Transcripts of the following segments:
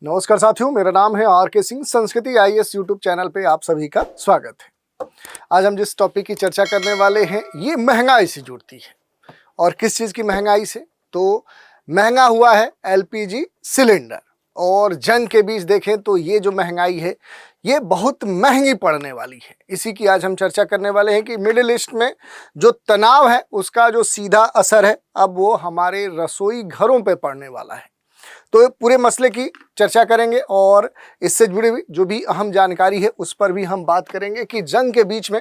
नमस्कार साथियों, मेरा नाम है आर.के. सिंह। संस्कृति आईएएस यूट्यूब चैनल पे आप सभी का स्वागत है। आज हम जिस टॉपिक की चर्चा करने वाले हैं ये महंगाई से जुड़ती है। और किस चीज़ की महंगाई से? तो महंगा हुआ है एलपीजी सिलेंडर। और जंग के बीच देखें तो ये जो महंगाई है ये बहुत महंगी पड़ने वाली है। इसी की आज हम चर्चा करने वाले हैं कि मिडिल ईस्ट में जो तनाव है उसका जो सीधा असर है अब वो हमारे रसोई घरों पे पड़ने वाला है। तो पूरे मसले की चर्चा करेंगे और इससे जुड़ी हुई जो भी अहम जानकारी है उस पर भी हम बात करेंगे कि जंग के बीच में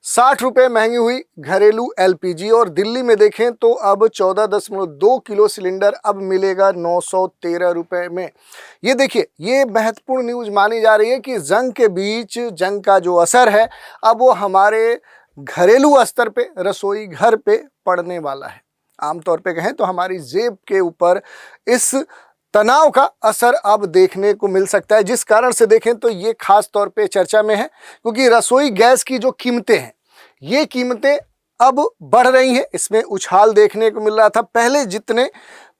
60 रुपये महंगी हुई घरेलू एलपीजी और दिल्ली में देखें तो अब 14.2 किलो सिलेंडर अब मिलेगा 913 रुपये में। ये देखिए, ये महत्वपूर्ण न्यूज़ मानी जा रही है कि जंग के बीच जंग का जो असर है अब वो हमारे घरेलू स्तर पे, रसोई घर पे पड़ने वाला है। आमतौर पे कहें तो हमारी जेब के ऊपर इस तनाव का असर अब देखने को मिल सकता है। जिस कारण से देखें तो ये खास तौर पे चर्चा में है क्योंकि रसोई गैस की जो कीमतें हैं ये कीमतें अब बढ़ रही हैं। इसमें उछाल देखने को मिल रहा था। पहले जितने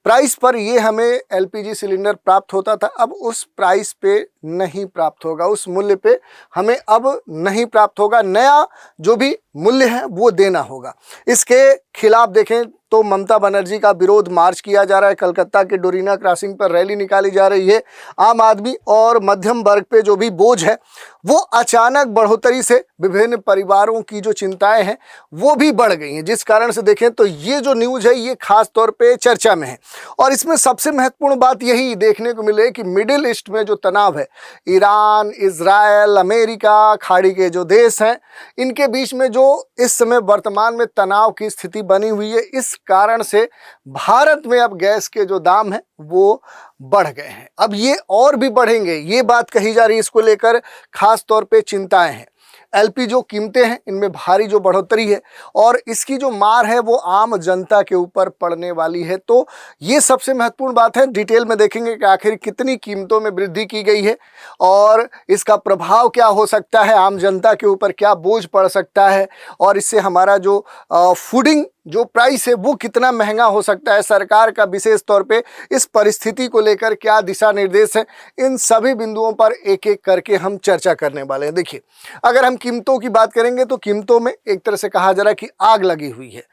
प्राइस पर ये हमें एलपीजी सिलेंडर प्राप्त होता था अब उस प्राइस पे नहीं प्राप्त होगा, उस मूल्य पे हमें अब नहीं प्राप्त होगा। नया जो भी मूल्य है वो देना होगा। इसके खिलाफ देखें तो ममता बनर्जी का विरोध मार्च किया जा रहा है। कलकत्ता के डोरीना क्रॉसिंग पर रैली निकाली जा रही है। आम आदमी और मध्यम वर्ग पे जो भी बोझ है वो अचानक बढ़ोतरी से विभिन्न परिवारों की जो चिंताएं हैं वो भी बढ़ गई हैं। जिस कारण से देखें तो ये जो न्यूज़ है ये खास तौर पे चर्चा में है। और इसमें सबसे महत्वपूर्ण बात यही देखने को मिले कि मिडिल ईस्ट में जो तनाव है, ईरान, इजराइल, अमेरिका, खाड़ी के जो देश हैं इनके बीच में जो इस समय वर्तमान में तनाव की स्थिति बनी हुई है, इस कारण से भारत में अब गैस के जो दाम हैं वो बढ़ गए हैं। अब ये और भी बढ़ेंगे, ये बात कही जा रही है। इसको लेकर खास तौर पे चिंताएं हैं। एलपी जो कीमतें हैं इनमें भारी जो बढ़ोतरी है और इसकी जो मार है वो आम जनता के ऊपर पड़ने वाली है। तो ये सबसे महत्वपूर्ण बात है। डिटेल में देखेंगे कि आखिर कितनी कीमतों में वृद्धि की गई है और इसका प्रभाव क्या हो सकता है, आम जनता के ऊपर क्या बोझ पड़ सकता है और इससे हमारा जो फूडिंग जो प्राइस है वो कितना महंगा हो सकता है। सरकार का विशेष तौर पे इस परिस्थिति को लेकर क्या दिशा निर्देश है, इन सभी बिंदुओं पर एक एक करके हम चर्चा करने वाले हैं। देखिए, अगर हम कीमतों की बात करेंगे तो कीमतों में एक तरह से कहा जा रहा है कि आग लगी हुई है।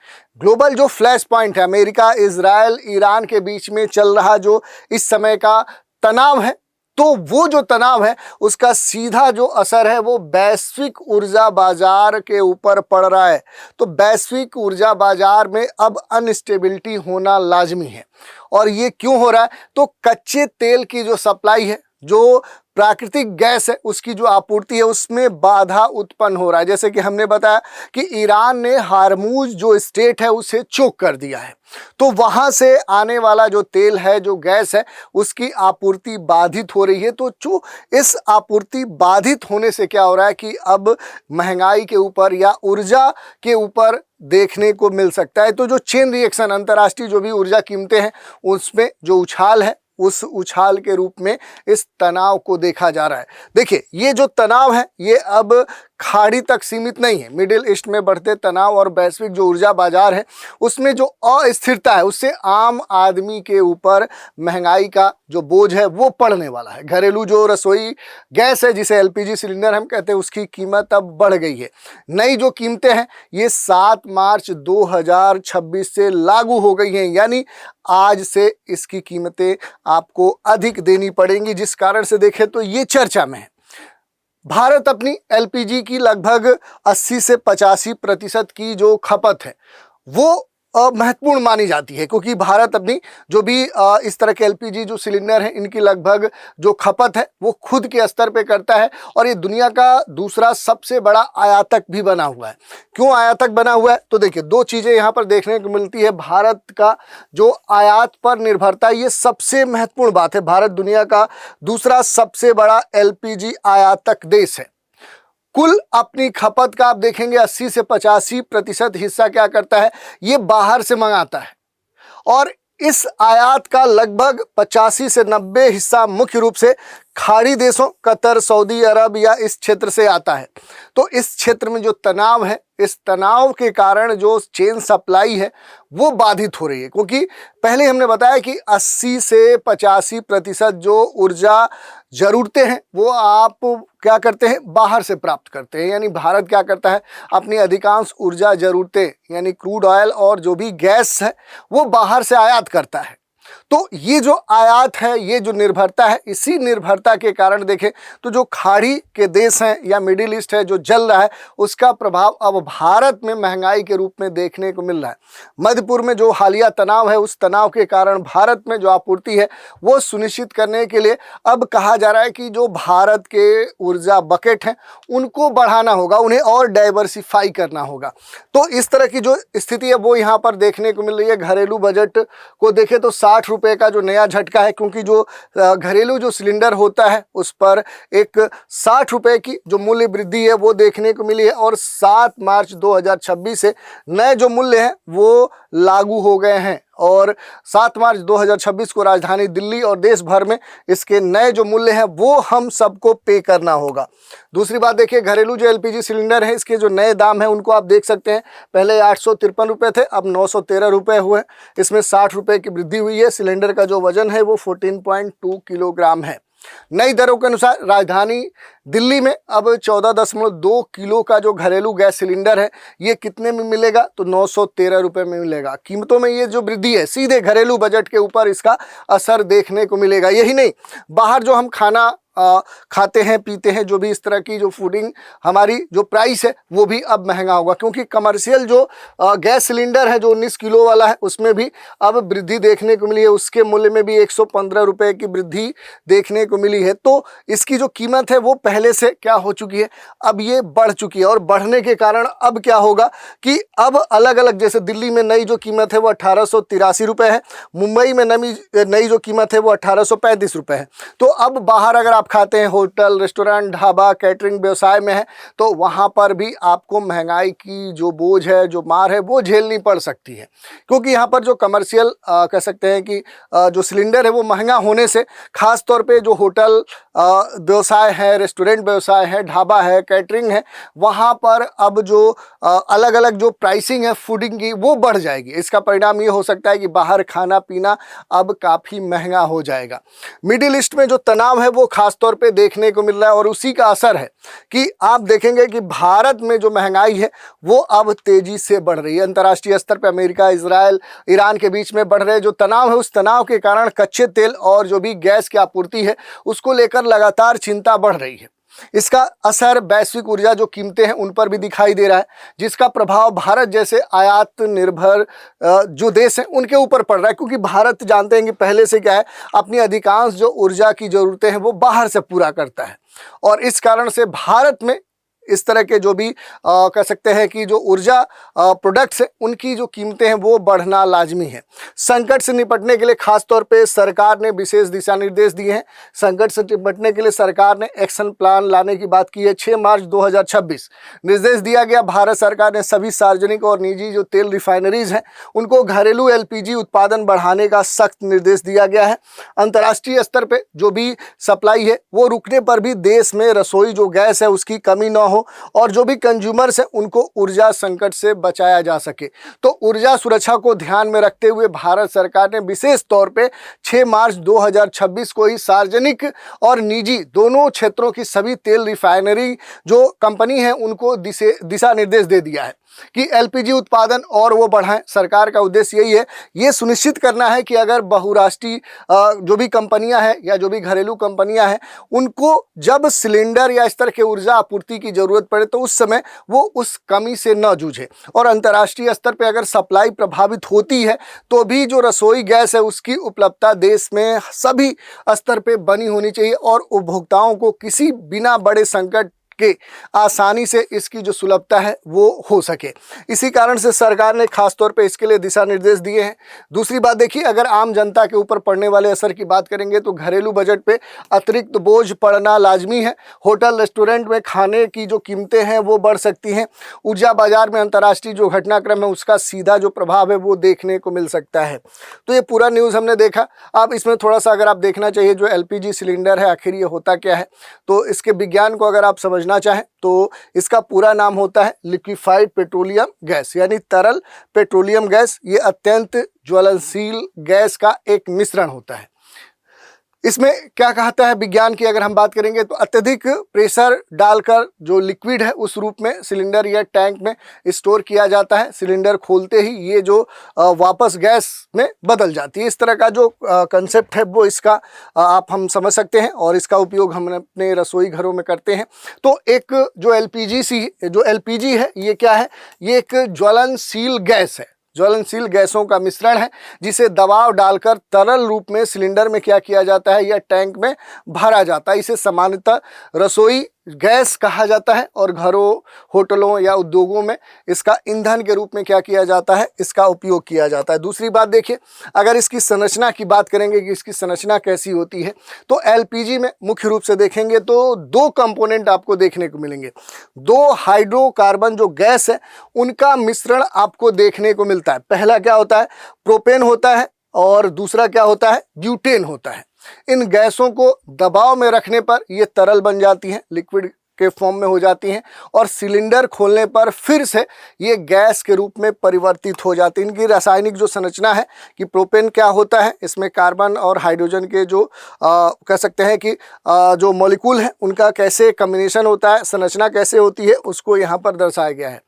ग्लोबल जो फ्लैश पॉइंट है, अमेरिका, इजराइल, ईरान के बीच में चल रहा जो इस समय का तनाव है, तो वो जो तनाव है उसका सीधा जो असर है वो वैश्विक ऊर्जा बाजार के ऊपर पड़ रहा है। तो वैश्विक ऊर्जा बाजार में अब अनस्टेबिलिटी होना लाजमी है। और ये क्यों हो रहा है? तो कच्चे तेल की जो सप्लाई है, जो प्राकृतिक गैस है उसकी जो आपूर्ति है उसमें बाधा उत्पन्न हो रहा है। जैसे कि हमने बताया कि ईरान ने हार्मूज जो स्टेट है उसे चोक कर दिया है। तो वहां से आने वाला जो तेल है, जो गैस है, उसकी आपूर्ति बाधित हो रही है। तो जो इस आपूर्ति बाधित होने से क्या हो रहा है कि अब महंगाई के ऊपर या ऊर्जा के ऊपर देखने को मिल सकता है। तो जो चेन रिएक्शन, अंतर्राष्ट्रीय जो भी ऊर्जा कीमतें हैं उसमें जो उछाल है उस उछाल के रूप में इस तनाव को देखा जा रहा है। देखिए, ये जो तनाव है ये अब खाड़ी तक सीमित नहीं है। मिडिल ईस्ट में बढ़ते तनाव और वैश्विक जो ऊर्जा बाजार है उसमें जो अस्थिरता है उससे आम आदमी के ऊपर महंगाई का जो बोझ है वो पड़ने वाला है। घरेलू जो रसोई गैस है जिसे एलपीजी सिलेंडर हम कहते हैं उसकी कीमत अब बढ़ गई है। नई जो कीमतें हैं ये 7 मार्च 2026 से लागू हो गई हैं, यानी आज से इसकी कीमतें आपको अधिक देनी पड़ेंगी। जिस कारण से देखें तो ये चर्चा में है। भारत अपनी एलपीजी की लगभग 80 से 85% की जो खपत है वो महत्वपूर्ण मानी जाती है क्योंकि भारत अपनी जो भी इस तरह के एलपीजी जो सिलेंडर हैं इनकी लगभग जो खपत है वो खुद के स्तर पे करता है और ये दुनिया का दूसरा सबसे बड़ा आयातक भी बना हुआ है। क्यों आयातक बना हुआ है? तो देखिए, दो चीज़ें यहाँ पर देखने को मिलती है। भारत का जो आयात पर निर्भरता, ये सबसे महत्वपूर्ण बात है। भारत दुनिया का दूसरा सबसे बड़ा एलपीजी आयातक देश है। कुल अपनी खपत का आप देखेंगे 80 से 85% हिस्सा क्या करता है, ये बाहर से मंगाता है और इस आयात का लगभग 85 से 90 हिस्सा मुख्य रूप से खाड़ी देशों कतर, सऊदी अरब या इस क्षेत्र से आता है। तो इस क्षेत्र में जो तनाव है, इस तनाव के कारण जो चेन सप्लाई है वो बाधित हो रही है, क्योंकि पहले हमने बताया कि 80 से 85% जो ऊर्जा ज़रूरतें हैं वो आप क्या करते हैं, बाहर से प्राप्त करते हैं। यानी भारत क्या करता है, अपनी अधिकांश ऊर्जा ज़रूरतें यानी क्रूड ऑयल और जो भी गैस है वो बाहर से आयात करता है। तो ये जो आयात है, ये जो निर्भरता है, इसी निर्भरता के कारण देखें तो जो खाड़ी के देश हैं या मिडिल ईस्ट है जो जल रहा है, उसका प्रभाव अब भारत में महंगाई के रूप में देखने को मिल रहा है। मध्यपूर्व में जो हालिया तनाव है, उस तनाव के कारण भारत में जो आपूर्ति है वो सुनिश्चित करने के लिए अब कहा जा रहा है कि जो भारत के ऊर्जा बकेट हैं उनको बढ़ाना होगा, उन्हें और डाइवर्सिफाई करना होगा। तो इस तरह की जो स्थिति है वो यहाँ पर देखने को मिल रही है। घरेलू बजट को देखें तो 60 रुपये का जो नया झटका है, क्योंकि जो घरेलू जो सिलेंडर होता है उस पर एक 60 रुपये की जो मूल्य वृद्धि है वो देखने को मिली है। और 7 मार्च 2026 से नए जो मूल्य हैं वो लागू हो गए हैं और 7 मार्च 2026 को राजधानी दिल्ली और देश भर में इसके नए जो मूल्य हैं वो हम सबको पे करना होगा। दूसरी बात देखिए, घरेलू जो एलपीजी सिलेंडर है इसके जो नए दाम हैं उनको आप देख सकते हैं। पहले 853 रुपये थे, अब 913 रुपये हुए। इसमें 60 रुपये की वृद्धि हुई है। सिलेंडर का जो वजन है वो 14.2 किलोग्राम है। नई दरों के अनुसार राजधानी दिल्ली में अब 14.2 किलो का जो घरेलू गैस सिलेंडर है ये कितने में मिलेगा, तो 913 रुपये में मिलेगा। कीमतों में ये जो वृद्धि है सीधे घरेलू बजट के ऊपर इसका असर देखने को मिलेगा। यही नहीं, बाहर जो हम खाना खाते हैं पीते हैं, जो भी इस तरह की जो फूडिंग हमारी जो प्राइस है वो भी अब महंगा होगा, क्योंकि कमर्शियल जो गैस सिलेंडर है जो 19 किलो वाला है उसमें भी अब वृद्धि देखने को मिली है। उसके मूल्य में भी 115 रुपये की वृद्धि देखने को मिली है। तो इसकी जो कीमत है वो पहले से क्या हो चुकी है, अब ये बढ़ चुकी है। और बढ़ने के कारण अब क्या होगा कि अब अलग अलग, जैसे दिल्ली में नई जो कीमत है वो 1883 रुपये है, मुंबई में नई जो कीमत है वो 1835 रुपये है। तो अब बाहर अगर आप खाते हैं, होटल रेस्टोरेंट ढाबा कैटरिंग व्यवसाय में है, तो वहाँ पर भी आपको महंगाई की जो बोझ है, जो मार है वो झेलनी पड़ सकती है। क्योंकि यहाँ पर जो कमर्शियल कह सकते हैं कि जो सिलेंडर है वो महंगा होने से खास तौर पे जो होटल व्यवसाय है, रेस्टोरेंट व्यवसाय है, ढाबा है, कैटरिंग है, वहाँ पर अब जो अलग अलग जो प्राइसिंग है फूडिंग की वो बढ़ जाएगी। इसका परिणाम ये हो सकता है कि बाहर खाना पीना अब काफ़ी महंगा हो जाएगा। मिडिल ईस्ट में जो तनाव है वो खास तौर पे देखने को मिल रहा है और उसी का असर है कि आप देखेंगे कि भारत में जो महंगाई है वो अब तेजी से बढ़ रही है। अंतर्राष्ट्रीय स्तर पे अमेरिका, इजराइल, ईरान के बीच में बढ़ रहे जो तनाव है, उस तनाव के कारण कच्चे तेल और जो भी गैस की आपूर्ति है उसको लेकर लगातार चिंता बढ़ रही है। इसका असर वैश्विक ऊर्जा जो कीमतें हैं उन पर भी दिखाई दे रहा है, जिसका प्रभाव भारत जैसे आयात निर्भर जो देश हैं उनके ऊपर पड़ रहा है। क्योंकि भारत जानते हैं कि पहले से क्या है, अपनी अधिकांश जो ऊर्जा की ज़रूरतें हैं वो बाहर से पूरा करता है और इस कारण से भारत में इस तरह के जो भी कह सकते हैं कि जो ऊर्जा प्रोडक्ट्स हैं उनकी जो कीमतें हैं वो बढ़ना लाजमी है। संकट से निपटने के लिए खास तौर पे सरकार ने विशेष दिशा निर्देश दिए हैं। संकट से निपटने के लिए सरकार ने एक्शन प्लान लाने की बात की है। 6 मार्च 2026 निर्देश दिया गया। भारत सरकार ने सभी सार्वजनिक और निजी जो तेल रिफाइनरीज हैं उनको घरेलू एलपीजी उत्पादन बढ़ाने का सख्त निर्देश दिया गया है। अंतर्राष्ट्रीय स्तर पर जो भी सप्लाई है वो रुकने पर भी देश में रसोई जो गैस है उसकी कमी न हो और जो भी कंज्यूमर्स हैं उनको ऊर्जा संकट से बचाया जा सके। तो ऊर्जा सुरक्षा को ध्यान में रखते हुए भारत सरकार ने विशेष तौर पे 6 मार्च 2026 को ही सार्वजनिक और निजी दोनों क्षेत्रों की सभी तेल रिफाइनरी जो कंपनी है उनको दिशा निर्देश दे दिया है कि एलपीजी उत्पादन और वो बढ़ाएं। सरकार का उद्देश्य यही है, ये सुनिश्चित करना है कि अगर बहुराष्ट्रीय जो भी कंपनियां हैं या जो भी घरेलू कंपनियां हैं उनको जब सिलेंडर या इस तरह के ऊर्जा आपूर्ति की जरूरत पड़े तो उस समय वो उस कमी से न जूझे। और अंतर्राष्ट्रीय स्तर पे अगर सप्लाई प्रभावित होती है तो भी जो रसोई गैस है उसकी उपलब्धता देश में सभी स्तर पे बनी होनी चाहिए और उपभोक्ताओं को किसी बिना बड़े संकट के आसानी से इसकी जो सुलभता है वो हो सके। इसी कारण से सरकार ने खास तौर पे इसके लिए दिशा निर्देश दिए हैं। दूसरी बात देखिए, अगर आम जनता के ऊपर पड़ने वाले असर की बात करेंगे तो घरेलू बजट पे अतिरिक्त बोझ पड़ना लाजमी है। होटल रेस्टोरेंट में खाने की जो कीमतें हैं वो बढ़ सकती हैं। ऊर्जा बाजार में अंतर्राष्ट्रीय जो घटनाक्रम है उसका सीधा जो प्रभाव है वो देखने को मिल सकता है। तो ये पूरा न्यूज़ हमने देखा। अब इसमें थोड़ा सा अगर आप देखना चाहिए जो एलपीजी सिलेंडर है आखिर ये होता क्या है, तो इसके विज्ञान को अगर आप समझ समझना चाहें तो इसका पूरा नाम होता है लिक्विफाइड पेट्रोलियम गैस, यानी तरल पेट्रोलियम गैस। ये अत्यंत ज्वलनशील गैस का एक मिश्रण होता है। इसमें क्या कहता है विज्ञान की अगर हम बात करेंगे तो अत्यधिक प्रेशर डालकर जो लिक्विड है उस रूप में सिलेंडर या टैंक में स्टोर किया जाता है। सिलेंडर खोलते ही ये जो वापस गैस में बदल जाती है। इस तरह का जो कंसेप्ट है वो इसका आप हम समझ सकते हैं और इसका उपयोग हम अपने रसोई घरों में करते हैं। तो एक जो एलपीजी है ये क्या है, ये एक ज्वलनशील गैस है, ज्वलनशील गैसों का मिश्रण है जिसे दबाव डालकर तरल रूप में सिलेंडर में क्या किया जाता है या टैंक में भरा जाता है। इसे सामान्यतः रसोई गैस कहा जाता है और घरों, होटलों या उद्योगों में इसका ईंधन के रूप में क्या किया जाता है, इसका उपयोग किया जाता है। दूसरी बात देखिए, अगर इसकी संरचना की बात करेंगे कि इसकी संरचना कैसी होती है तो एलपीजी में मुख्य रूप से देखेंगे तो दो कंपोनेंट आपको देखने को मिलेंगे। दो हाइड्रोकार्बन जो गैस है उनका मिश्रण आपको देखने को मिलता है। पहला क्या होता है, प्रोपेन होता है और दूसरा क्या होता है, ब्यूटेन होता है। इन गैसों को दबाव में रखने पर ये तरल बन जाती हैं, लिक्विड के फॉर्म में हो जाती हैं और सिलेंडर खोलने पर फिर से ये गैस के रूप में परिवर्तित हो जाती है। इनकी रासायनिक जो संरचना है कि प्रोपेन क्या होता है, इसमें कार्बन और हाइड्रोजन के जो कह सकते हैं कि जो मॉलिक्यूल है उनका कैसे कम्बिनेशन होता है, संरचना कैसे होती है, उसको यहाँ पर दर्शाया गया है।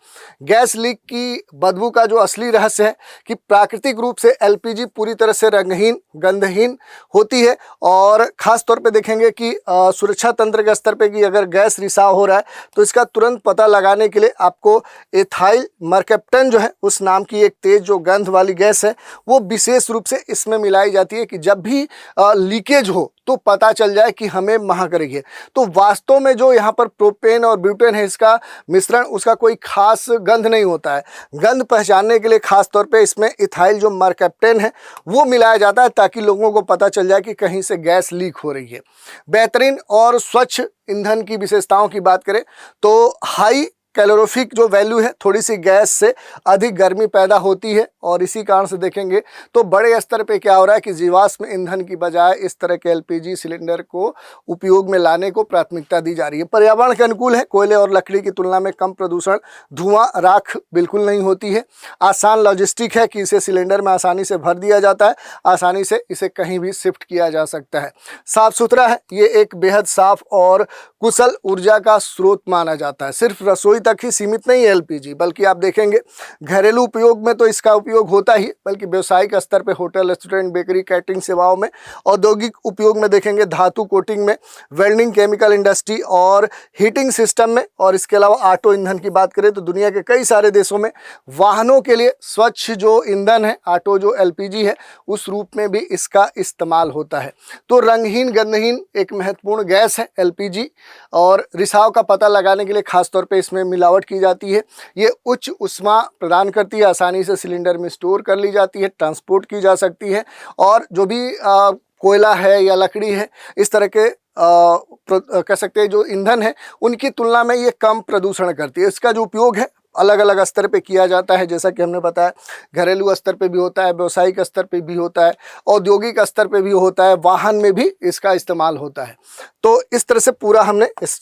गैस लीक की बदबू का जो असली रहस्य है कि प्राकृतिक रूप से एलपीजी पूरी तरह से रंगहीन, गंधहीन होती है और ख़ास तौर पे देखेंगे कि सुरक्षा तंत्र के स्तर पे कि अगर गैस हो रहा है तो इसका तुरंत पता लगाने के लिए आपको एथाइल मरकैप्टन जो है उस नाम की एक तेज जो गंध वाली गैस है वो विशेष रूप से इसमें मिलाई जाती है कि जब भी लीकेज हो तो पता चल जाए कि हमें महक रही है। तो वास्तव में जो यहाँ पर प्रोपेन और ब्यूटेन है इसका मिश्रण, उसका कोई खास गंध नहीं होता है। गंध पहचानने के लिए खास तौर पे इसमें इथाइल जो मरकैप्टन है वो मिलाया जाता है ताकि लोगों को पता चल जाए कि कहीं से गैस लीक हो रही है। बेहतरीन और स्वच्छ ईंधन की विशेषताओं की बात करें तो हाई कैलोरीफिक जो वैल्यू है, थोड़ी सी गैस से अधिक गर्मी पैदा होती है और इसी कारण से देखेंगे तो बड़े स्तर पे क्या हो रहा है कि जीवाश्म ईंधन की बजाय इस तरह के एलपीजी सिलेंडर को उपयोग में लाने को प्राथमिकता दी जा रही है। पर्यावरण के अनुकूल है, कोयले और लकड़ी की तुलना में कम प्रदूषण, धुआं, राख बिल्कुल नहीं होती है। आसान लॉजिस्टिक है कि इसे सिलेंडर में आसानी से भर दिया जाता है, आसानी से इसे कहीं भी शिफ्ट किया जा सकता है। साफ सुथरा है, ये एक बेहद साफ और कुशल ऊर्जा का स्रोत माना जाता है। सिर्फ रसोई तक ही सीमित नहीं है एलपीजी, बल्कि आप देखेंगे घरेलू उपयोग में तो इसका उपयोग होता ही, बल्कि व्यावसायिक स्तर पे होटल, रेस्टोरेंट, बेकरी, कैटरिंग सेवाओं में, औद्योगिक उपयोग में देखेंगे धातु कोटिंग में, वेल्डिंग, केमिकल इंडस्ट्री और हीटिंग सिस्टम में। और इसके अलावा ऑटो ईंधन की बात करें तो दुनिया के कई सारे देशों में वाहनों के लिए स्वच्छ जो ईंधन है, ऑटो जो एलपीजी है, उस रूप में भी इसका इस्तेमाल होता है। तो रंगहीन, गंधहीन एक महत्वपूर्ण गैस है एलपीजी और रिसाव का पता लगाने के लिए खासतौर पे इसमें मिलावट की जाती है। ये उच्च ऊष्मा प्रदान करती है, आसानी से सिलेंडर में स्टोर कर ली जाती है, ट्रांसपोर्ट की जा सकती है और जो भी कोयला है या लकड़ी है, इस तरह के कह सकते हैं जो ईंधन है उनकी तुलना में ये कम प्रदूषण करती है। इसका जो उपयोग है अलग अलग स्तर पे किया जाता है, जैसा कि हमने बताया घरेलू स्तर पे भी होता है, व्यावसायिक स्तर पे भी होता है, औद्योगिक स्तर पे भी होता है, वाहन में भी इसका इस्तेमाल होता है। तो इस तरह से पूरा हमने इस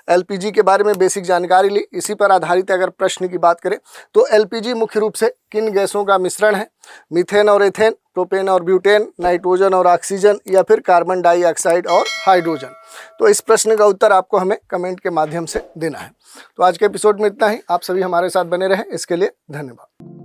एलपीजी के बारे में बेसिक जानकारी ली। इसी पर आधारित अगर प्रश्न की बात करें तो एलपीजी मुख्य रूप से किन गैसों का मिश्रण है? मीथेन और एथेन, प्रोपेन और ब्यूटेन, नाइट्रोजन और ऑक्सीजन या फिर कार्बन डाइऑक्साइड और हाइड्रोजन। तो इस प्रश्न का उत्तर आपको हमें कमेंट के माध्यम से देना है। तो आज के एपिसोड में इतना ही। आप सभी हमारे साथ बने रहें, इसके लिए धन्यवाद।